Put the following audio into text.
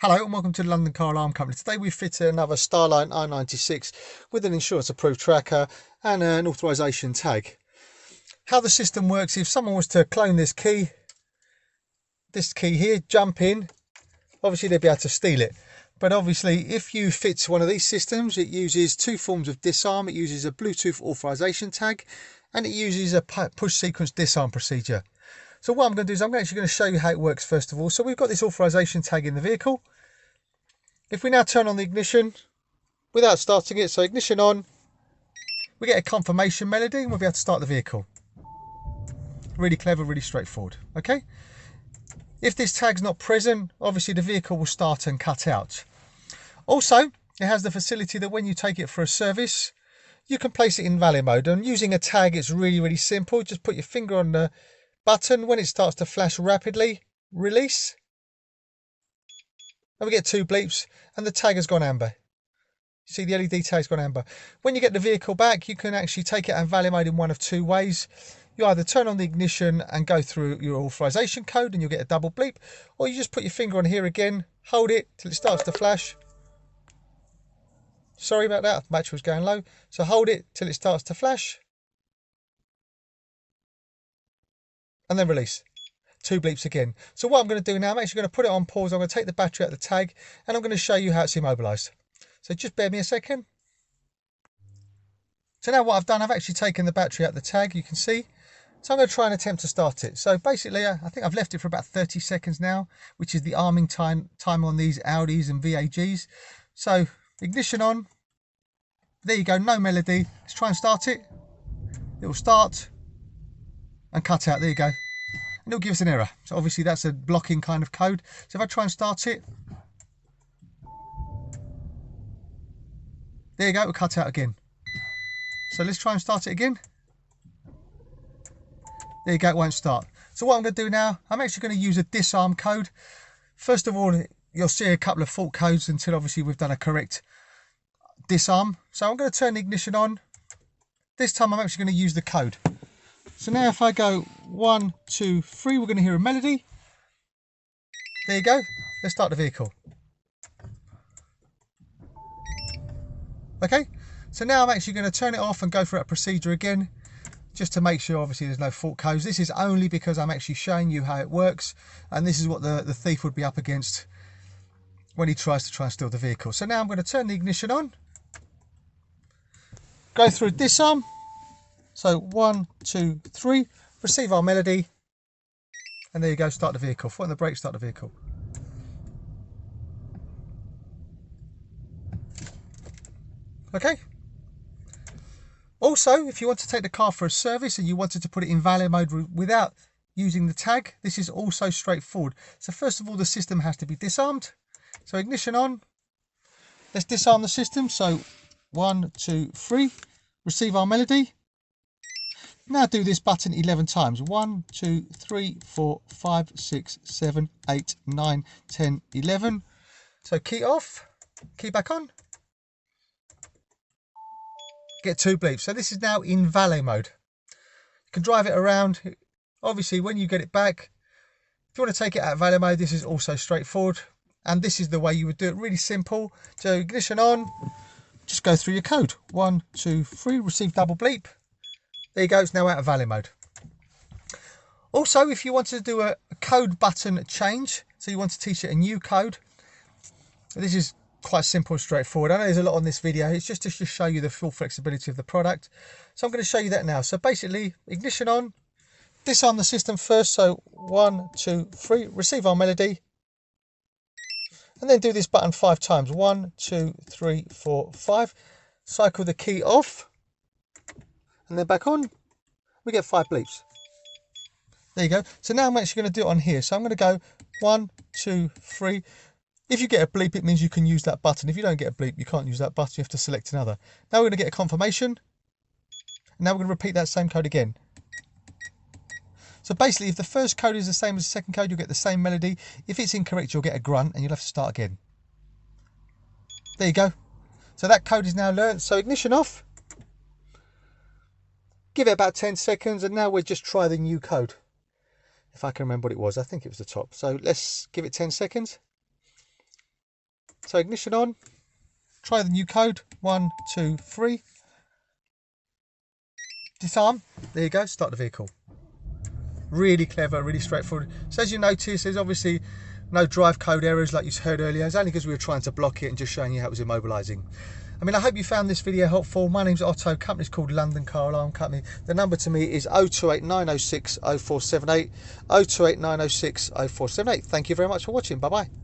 Hello and welcome to the London Car Alarm Company. Today we fitted another Starline i96 with an insurance approved tracker and an authorization tag. How the system works, if someone was to clone this key here, jump in, obviously they'd be able to steal it. But obviously if you fit one of these systems, it uses two forms of disarm. It uses a Bluetooth authorization tag and it uses a push sequence disarm procedure. So what I'm going to do is I'm actually going to show you how it works first of all. So we've got this authorization tag in the vehicle. If we now turn on the ignition without starting it, so ignition on, we get a confirmation melody and we'll be able to start the vehicle. Really clever, really straightforward. Okay. If this tag's not present, obviously the vehicle will start and cut out. Also, it has the facility that when you take it for a service, you can place it in valet mode. And using a tag, it's really simple. Just put your finger on the button. When it starts to flash rapidly, release. And we get two bleeps and the tag has gone amber. See, the LED tag's gone amber. When you get the vehicle back, you can actually take it and valet mode in one of two ways. You either turn on the ignition and go through your authorization code and you'll get a double bleep, or you just put your finger on here again, hold it till it starts to flash. Sorry about that, the battery was going low. So hold it till it starts to flash. And then release. Two bleeps again. So what I'm going to do now, I'm actually going to put it on pause. I'm going to take the battery out of the tag and I'm going to show you how it's immobilised. So just bear me a second. So now what I've done, I've actually taken the battery out of the tag, you can see. So I'm going to try and attempt to start it. So basically, I think I've left it for about 30 seconds now, which is the arming time on these Audis and VAGs. So ignition on. There you go, no melody. Let's try and start it. It will start and cut out. There you go. And it'll give us an error. So obviously that's a blocking kind of code. So if I try and start it, there you go, it'll cut out again. So let's try and start it again. There you go, it won't start. So what I'm going to do now, I'm actually going to use a disarm code. First of all, you'll see a couple of fault codes until obviously we've done a correct disarm. So I'm going to turn the ignition on. This time I'm actually going to use the code. So now if I go 1, 2, 3, we're going to hear a melody. There you go. Let's start the vehicle. Okay, so now I'm actually going to turn it off and go through that procedure again, just to make sure obviously there's no fault codes. This is only because I'm actually showing you how it works, and this is what the thief would be up against when he tries to try and steal the vehicle. So now I'm going to turn the ignition on, go through disarm. So 1, 2, 3, receive our melody, and there you go, start the vehicle. Foot on the brake, start the vehicle. Okay. Also, if you want to take the car for a service and you wanted to put it in valet mode without using the tag, this is also straightforward. So first of all, the system has to be disarmed. So ignition on. Let's disarm the system. So 1, 2, 3, receive our melody. Now do this button 11 times. 1, 2, 3, 4, 5, 6, 7, 8, 9, 10, 11. So key off, key back on. Get two bleeps. So this is now in valet mode. You can drive it around. Obviously, when you get it back, if you want to take it out of valet mode, this is also straightforward. And this is the way you would do it. Really simple. So ignition on. Just go through your code. 1, 2, 3. Receive double bleep. There you go. It's now out of valet mode. Also, if you want to do a code button change, so you want to teach it a new code, this is quite simple and straightforward. I know there's a lot on this video. It's just to show you the full flexibility of the product. So I'm going to show you that now. So basically, ignition on, disarm the system first. So 1, 2, 3, receive our melody. And then do this button 5 times. 1, 2, 3, 4, 5. Cycle the key off. And then back on. We get 5 bleeps. There you go. So now I'm actually going to do it on here. So I'm going to go 1, 2, 3. If you get a bleep, it means you can use that button. If you don't get a bleep, you can't use that button. You have to select another. Now we're going to get a confirmation. And now we're going to repeat that same code again. So basically, if the first code is the same as the second code, you'll get the same melody. If it's incorrect, you'll get a grunt and you'll have to start again. There you go. So that code is now learnt. So ignition off. Give it about 10 seconds. And now we'll just try the new code. If I can remember what it was. I think it was the top. So let's give it 10 seconds. So ignition on, try the new code, 1, 2, 3. Disarm, there you go, start the vehicle. Really clever, really straightforward. So as you notice, there's obviously no drive code errors like you heard earlier. It's only because we were trying to block it and just showing you how it was immobilising. I mean, I hope you found this video helpful. My name's Otto, company's called London Car Alarm Company. The number to me is 028 906 0478, 028 906 0478. Thank you very much for watching. Bye-bye.